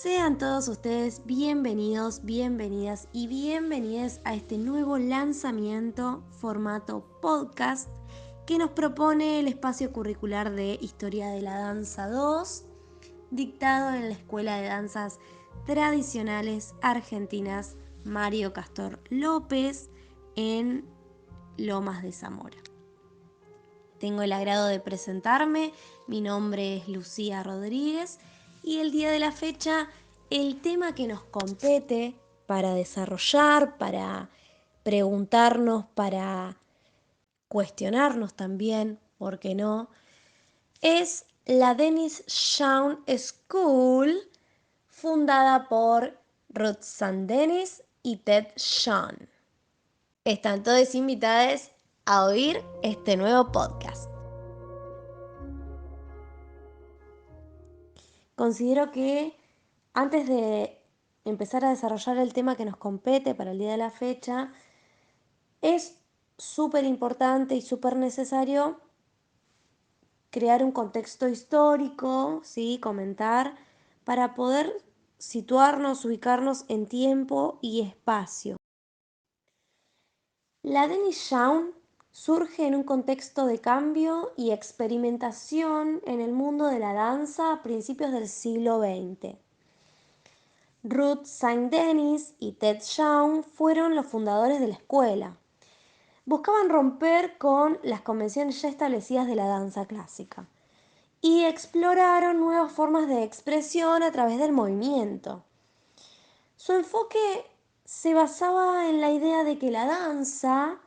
Sean todos ustedes bienvenidos, bienvenidas y bienvenidas a este nuevo lanzamiento formato podcast que nos propone el espacio curricular de Historia de la Danza 2, dictado en la Escuela de Danzas Tradicionales Argentinas Mario Castor López en Lomas de Zamora. Tengo el agrado de presentarme, mi nombre es Lucía Rodríguez y el día de la fecha el tema que nos compete para desarrollar, para preguntarnos, para cuestionarnos también, ¿por qué no?, es la Dennis Shawn School, fundada por Ruth St. Dennis y Ted Shawn. Están todos invitados a oír este nuevo podcast. Considero que antes de empezar a desarrollar el tema que nos compete para el día de la fecha, es súper importante y súper necesario crear un contexto histórico, ¿sí? Comentar, para poder situarnos, ubicarnos en tiempo y espacio. La Dennis Shawn surge en un contexto de cambio y experimentación en el mundo de la danza a principios del siglo XX. Ruth St. Dennis y Ted Shawn fueron los fundadores de la escuela. Buscaban romper con las convenciones ya establecidas de la danza clásica y exploraron nuevas formas de expresión a través del movimiento. Su enfoque se basaba en la idea de que la danza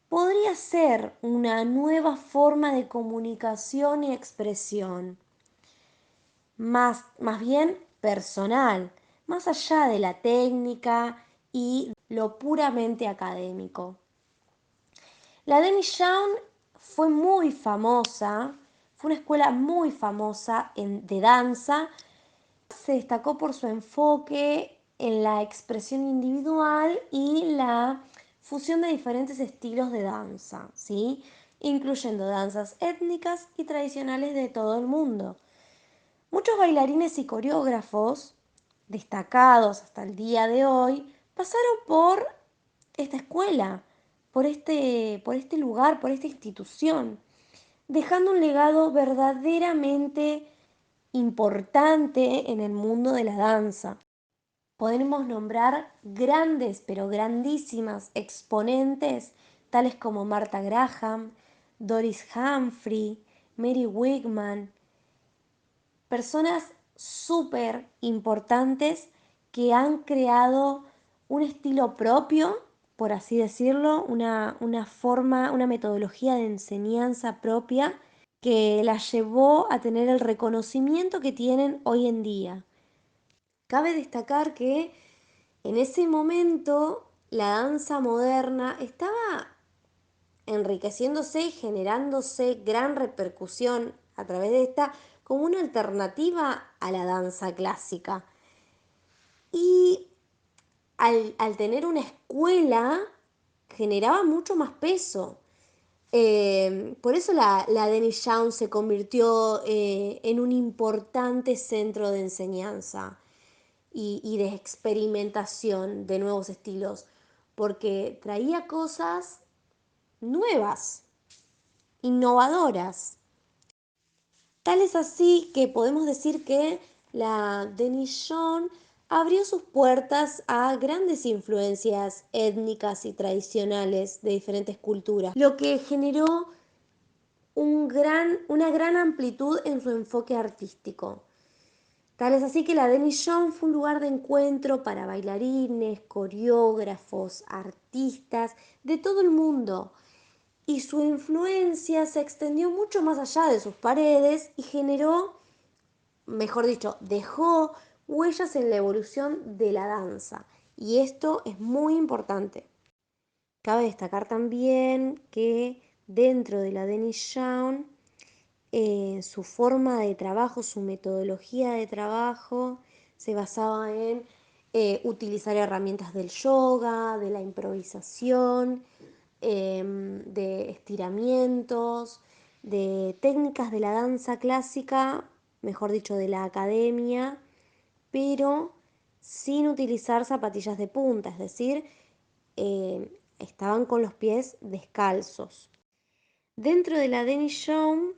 podría ser una nueva forma de comunicación y expresión, más bien personal, más allá de la técnica y lo puramente académico. La Dennis Shawn fue muy famosa, fue una escuela muy famosa de danza. Se destacó por su enfoque en la expresión individual y la fusión de diferentes estilos de danza, ¿sí? Incluyendo danzas étnicas y tradicionales de todo el mundo. Muchos bailarines y coreógrafos destacados hasta el día de hoy pasaron por esta escuela, por este lugar, por esta institución, dejando un legado verdaderamente importante en el mundo de la danza. Podemos nombrar grandes, pero grandísimas exponentes, tales como Martha Graham, Doris Humphrey, Mary Wigman, personas súper importantes que han creado un estilo propio, por así decirlo, una forma, una metodología de enseñanza propia que las llevó a tener el reconocimiento que tienen hoy en día. Cabe destacar que en ese momento la danza moderna estaba enriqueciéndose y generándose gran repercusión a través de esta como una alternativa a la danza clásica. Y al tener una escuela generaba mucho más peso. Por eso la Dennis Shawn se convirtió en un importante centro de enseñanza y de experimentación de nuevos estilos, porque traía cosas nuevas, innovadoras. Tal es así que podemos decir que la Dennis Shawn abrió sus puertas a grandes influencias étnicas y tradicionales de diferentes culturas, lo que generó una gran amplitud en su enfoque artístico. Tal es así que la Dennis Shawn fue un lugar de encuentro para bailarines, coreógrafos, artistas de todo el mundo, y su influencia se extendió mucho más allá de sus paredes y generó, mejor dicho, dejó huellas en la evolución de la danza. Y esto es muy importante. Cabe destacar también que dentro de la Dennis Shawn, su forma de trabajo, su metodología de trabajo se basaba en utilizar herramientas del yoga, de la improvisación, de estiramientos, de técnicas de la danza clásica, mejor dicho, de la academia, pero sin utilizar zapatillas de punta, es decir, estaban con los pies descalzos. Dentro de la Denis Show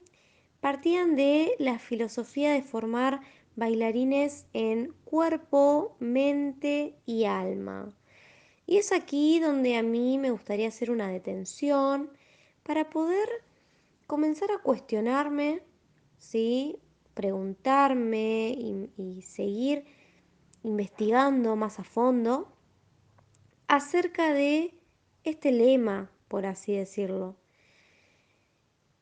partían de la filosofía de formar bailarines en cuerpo, mente y alma. Y es aquí donde a mí me gustaría hacer una detención para poder comenzar a cuestionarme, ¿sí? Preguntarme y seguir investigando más a fondo acerca de este lema, por así decirlo.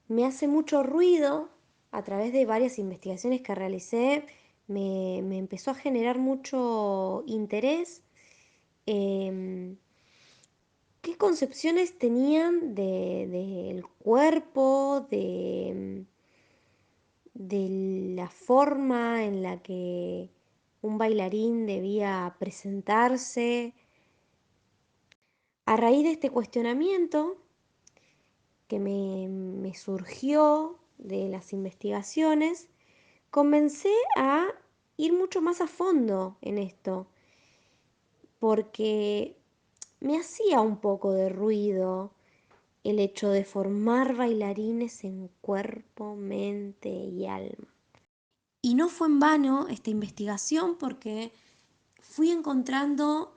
Me hace mucho ruido a través de varias investigaciones que realicé, me empezó a generar mucho interés. em, ¿Qué concepciones tenían del cuerpo, de la forma en la que un bailarín debía presentarse? A raíz de este cuestionamiento que me surgió de las investigaciones, comencé a ir mucho más a fondo en esto, porque me hacía un poco de ruido el hecho de formar bailarines en cuerpo, mente y alma. Y no fue en vano esta investigación porque fui encontrando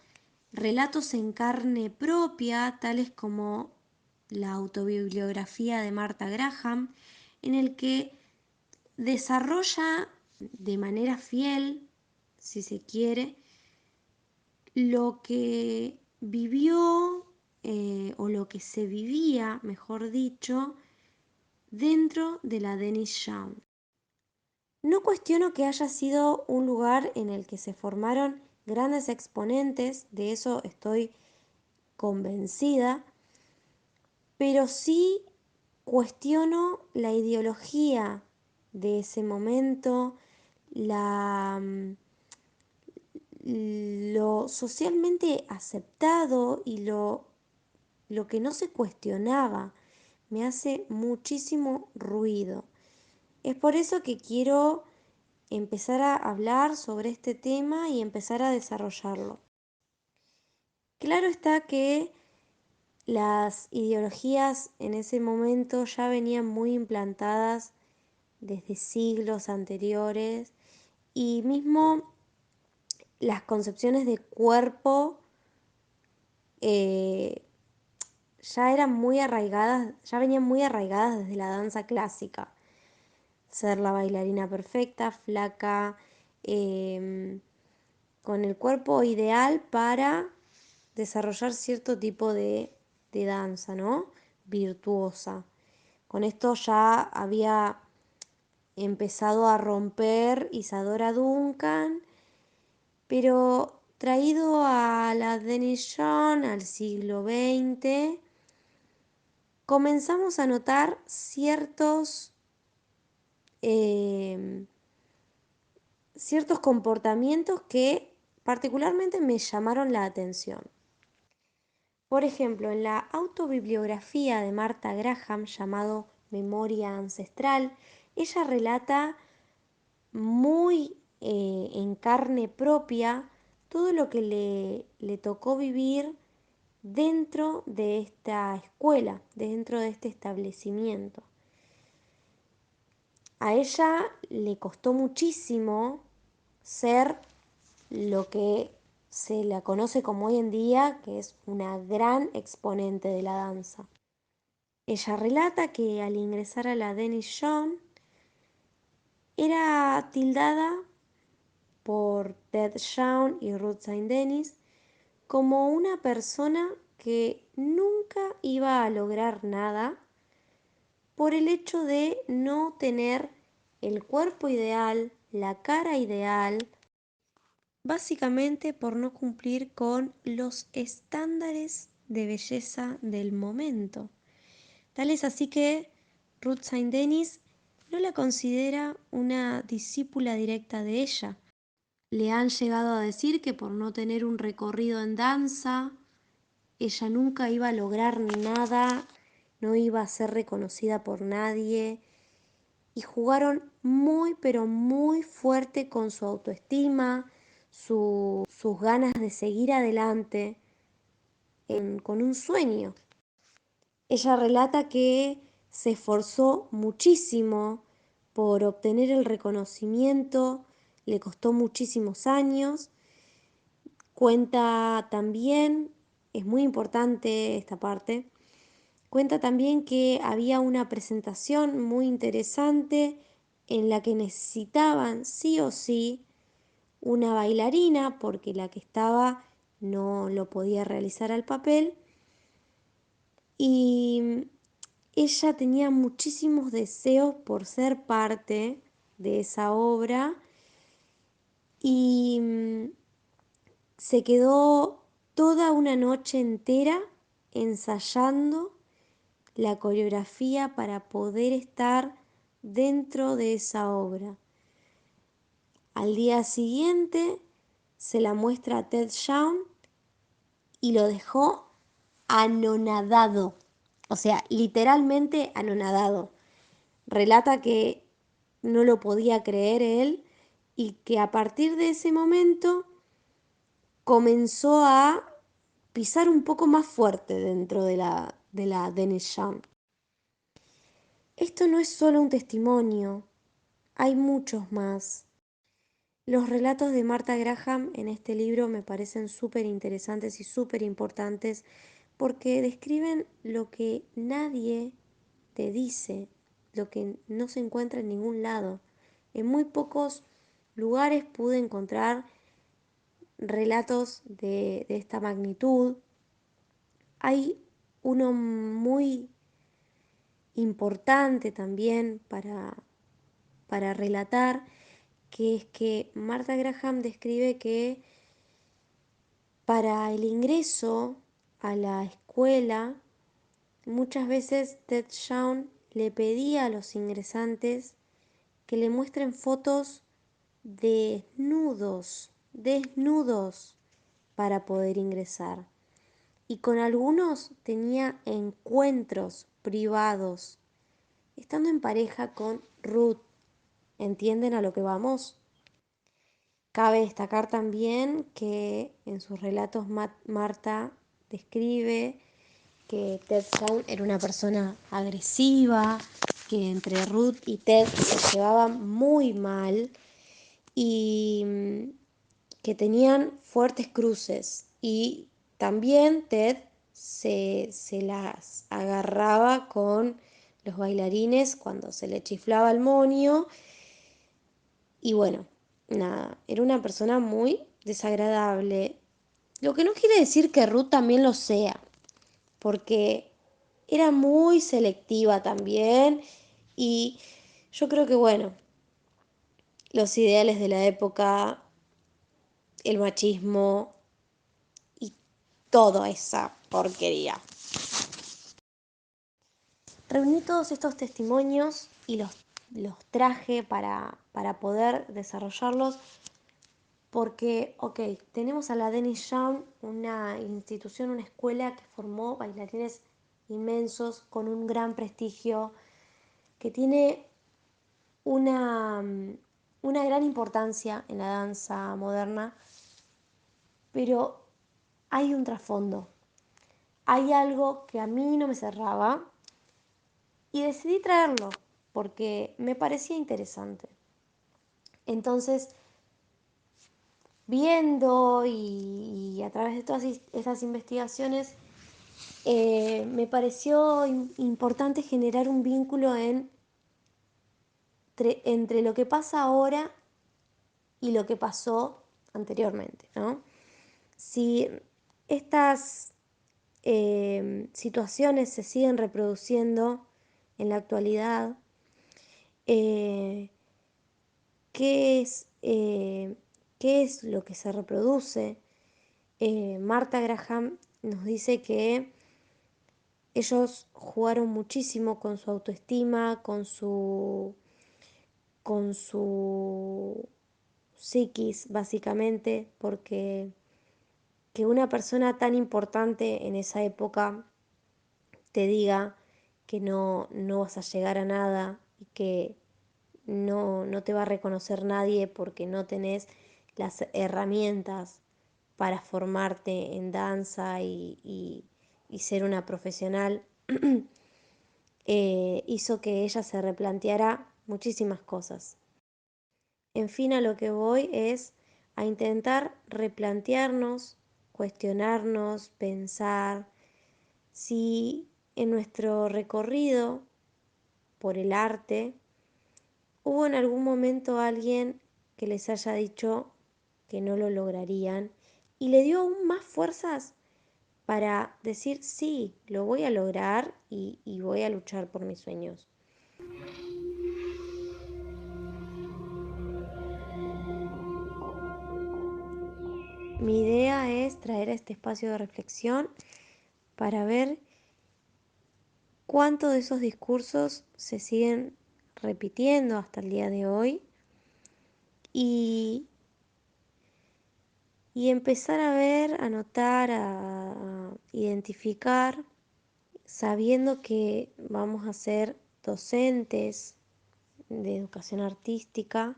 relatos en carne propia, tales como la autobibliografía de Martha Graham, en el que desarrolla de manera fiel, si se quiere, lo que vivió o lo que se vivía, mejor dicho, dentro de la Denis Show. No cuestiono que haya sido un lugar en el que se formaron grandes exponentes, de eso estoy convencida, pero sí cuestiono la ideología de ese momento, la, lo socialmente aceptado y lo que no se cuestionaba. Me hace muchísimo ruido. Es por eso que quiero empezar a hablar sobre este tema y empezar a desarrollarlo. Claro está que las ideologías en ese momento ya venían muy implantadas desde siglos anteriores y mismo las concepciones de cuerpo eh, ya eran muy arraigadas, ya venían muy arraigadas desde la danza clásica. Ser la bailarina perfecta, flaca, eh, con el cuerpo ideal para desarrollar cierto tipo de danza, ¿no? Virtuosa. Con esto ya había empezado a romper Isadora Duncan, pero traído a la Denis Show al siglo XX, comenzamos a notar eh, ciertos comportamientos que particularmente me llamaron la atención. Por ejemplo, en la autobibliografía de Martha Graham llamado Memoria Ancestral, ella relata muy en carne propia todo lo que le tocó vivir dentro de esta escuela, dentro de este establecimiento. A ella le costó muchísimo ser lo que se la conoce como hoy en día, que es una gran exponente de la danza. Ella relata que al ingresar a la Denis Show era tildada por Ted Shawn y Ruth Saint Denis como una persona que nunca iba a lograr nada por el hecho de no tener el cuerpo ideal, la cara ideal, básicamente por no cumplir con los estándares de belleza del momento. Tal es así que Ruth Saint Denis no la considera una discípula directa de ella. Le han llegado a decir que por no tener un recorrido en danza, ella nunca iba a lograr nada, no iba a ser reconocida por nadie, y jugaron muy pero muy fuerte con su autoestima, sus ganas de seguir adelante con un sueño. Ella relata que se esforzó muchísimo por obtener el reconocimiento, le costó muchísimos años. Cuenta también, es muy importante esta parte, cuenta también que había una presentación muy interesante en la que necesitaban sí o sí una bailarina porque la que estaba no lo podía realizar al papel y ella tenía muchísimos deseos por ser parte de esa obra y se quedó toda una noche entera ensayando la coreografía para poder estar dentro de esa obra. Al día siguiente se la muestra a Ted Young y lo dejó anonadado, o sea, literalmente anonadado. Relata que no lo podía creer él y que a partir de ese momento comenzó a pisar un poco más fuerte dentro de la Danish Young. Esto no es solo un testimonio, hay muchos más. Los relatos de Martha Graham en este libro me parecen súper interesantes y súper importantes porque describen lo que nadie te dice, lo que no se encuentra en ningún lado. En muy pocos lugares pude encontrar relatos de esta magnitud. Hay uno muy importante también para relatar, que es que Martha Graham describe que para el ingreso a la escuela, muchas veces Ted Young le pedía a los ingresantes que le muestren fotos desnudos, desnudos para poder ingresar. Y con algunos tenía encuentros privados, estando en pareja con Ruth. ¿Entienden a lo que vamos? Cabe destacar también que en sus relatos Marta describe que Ted Young era una persona agresiva, que entre Ruth y Ted se llevaban muy mal y que tenían fuertes cruces. Y también Ted se las agarraba con los bailarines cuando se le chiflaba el moño. Y bueno, nada, era una persona muy desagradable. Lo que no quiere decir que Ruth también lo sea, porque era muy selectiva también y yo creo que bueno, los ideales de la época, el machismo y toda esa porquería. Reuní todos estos testimonios y los traje para poder desarrollarlos porque, ok, tenemos a la Danish Young, una institución, una escuela que formó bailarines inmensos con un gran prestigio, que tiene una gran importancia en la danza moderna, pero hay un trasfondo, hay algo que a mí no me cerraba y decidí traerlo porque me parecía interesante. Entonces, viendo y a través de todas estas investigaciones, me pareció importante generar un vínculo entre lo que pasa ahora y lo que pasó anteriormente, ¿no? Si estas situaciones se siguen reproduciendo en la actualidad, eh, ¿qué es, eh, qué es lo que se reproduce? Martha Graham nos dice que ellos jugaron muchísimo con su autoestima, con su psiquis, básicamente, porque que una persona tan importante en esa época te diga que no vas a llegar a nada y que no te va a reconocer nadie porque no tenés las herramientas para formarte en danza y ser una profesional, hizo que ella se replanteara muchísimas cosas. En fin, a lo que voy es a intentar replantearnos, cuestionarnos, pensar si en nuestro recorrido por el arte hubo en algún momento alguien que les haya dicho que no lo lograrían y le dio aún más fuerzas para decir sí, lo voy a lograr y voy a luchar por mis sueños. Mi idea es traer este espacio de reflexión para ver cuántos de esos discursos se siguen repitiendo hasta el día de hoy y, y empezar a ver, a notar, a identificar, sabiendo que vamos a ser docentes de educación artística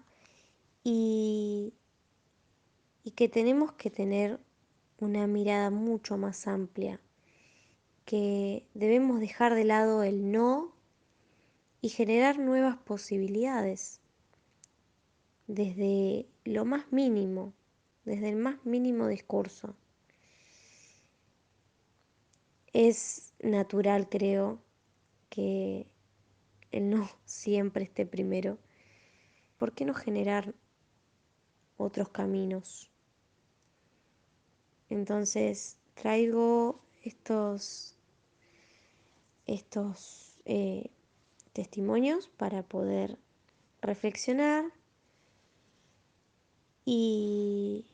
y, y que tenemos que tener una mirada mucho más amplia, que debemos dejar de lado el no y generar nuevas posibilidades desde lo más mínimo, desde el más mínimo discurso. Es natural, creo, que el no siempre esté primero. ¿Por qué no generar otros caminos? Entonces traigo estos testimonios para poder reflexionar y,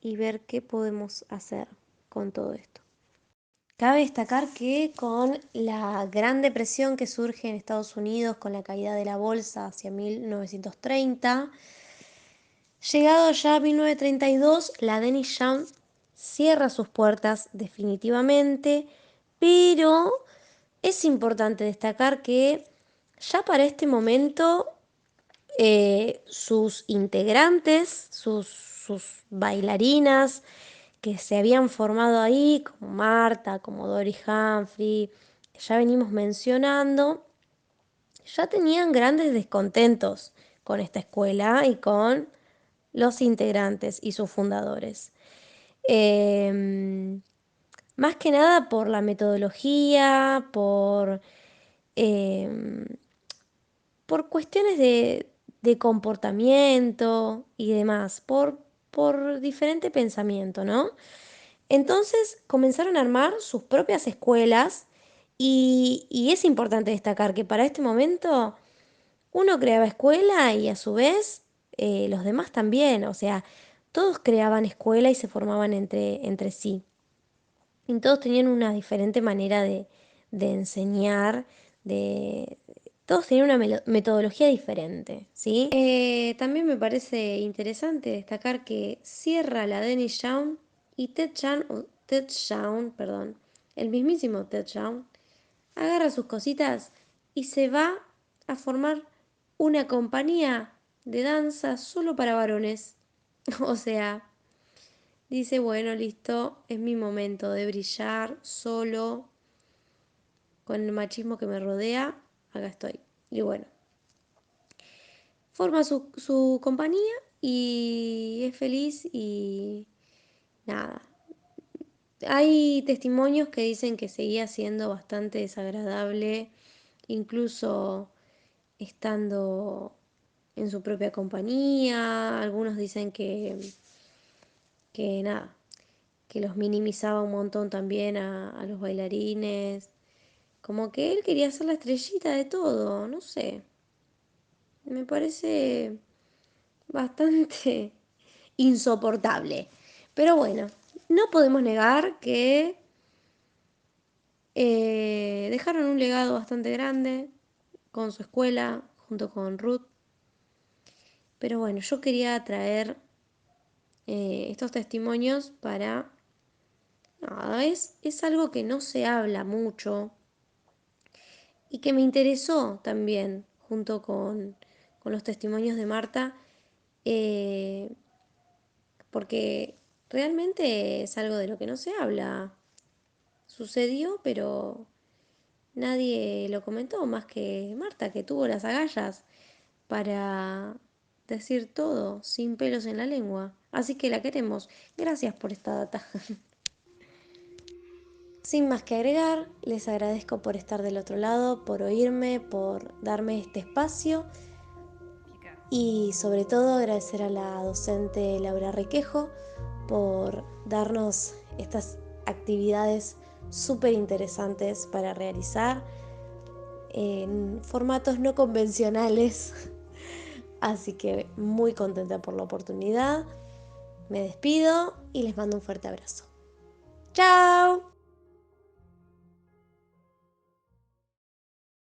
y ver qué podemos hacer con todo esto. Cabe destacar que con la Gran Depresión que surge en Estados Unidos, con la caída de la bolsa hacia 1930, llegado ya a 1932, la Denis Young cierra sus puertas definitivamente, pero es importante destacar que ya para este momento sus integrantes, sus bailarinas que se habían formado ahí, como Marta, como Dory Humphrey, que ya venimos mencionando, ya tenían grandes descontentos con esta escuela y con los integrantes y sus fundadores. Eh, Más que nada por la metodología, eh, por cuestiones de comportamiento y demás, por diferente pensamiento, ¿no? Entonces comenzaron a armar sus propias escuelas y es importante destacar que para este momento uno creaba escuela y a su vez los demás también, o sea, todos creaban escuela y se formaban entre sí. Y todos tenían una diferente manera de enseñar, de, todos tenían una metodología diferente, ¿sí? También me parece interesante destacar que cierra la Denis Young y Ted Young, perdón, el mismísimo Ted Young, agarra sus cositas y se va a formar una compañía de danza solo para varones. O sea, dice, bueno, listo, es mi momento de brillar solo, con el machismo que me rodea, acá estoy. Y bueno, forma su compañía y es feliz y nada. Hay testimonios que dicen que seguía siendo bastante desagradable, incluso estando en su propia compañía. Algunos dicen que nada, que los minimizaba un montón también a los bailarines. Como que él quería ser la estrellita de todo, no sé. Me parece bastante insoportable. Pero bueno, no podemos negar que dejaron un legado bastante grande con su escuela, junto con Ruth. Pero bueno, yo quería traer estos testimonios para... Nada, es algo que no se habla mucho y que me interesó también, junto con los testimonios de Marta, eh, porque realmente es algo de lo que no se habla. Sucedió, pero nadie lo comentó más que Marta, que tuvo las agallas para decir todo sin pelos en la lengua. Así que la queremos. Gracias por esta data. Sin más que agregar, les agradezco por estar del otro lado, por oírme, por darme este espacio y sobre todo agradecer a la docente Laura Requejo por darnos estas actividades súper interesantes para realizar en formatos no convencionales. Así que muy contenta por la oportunidad. Me despido y les mando un fuerte abrazo. ¡Chao!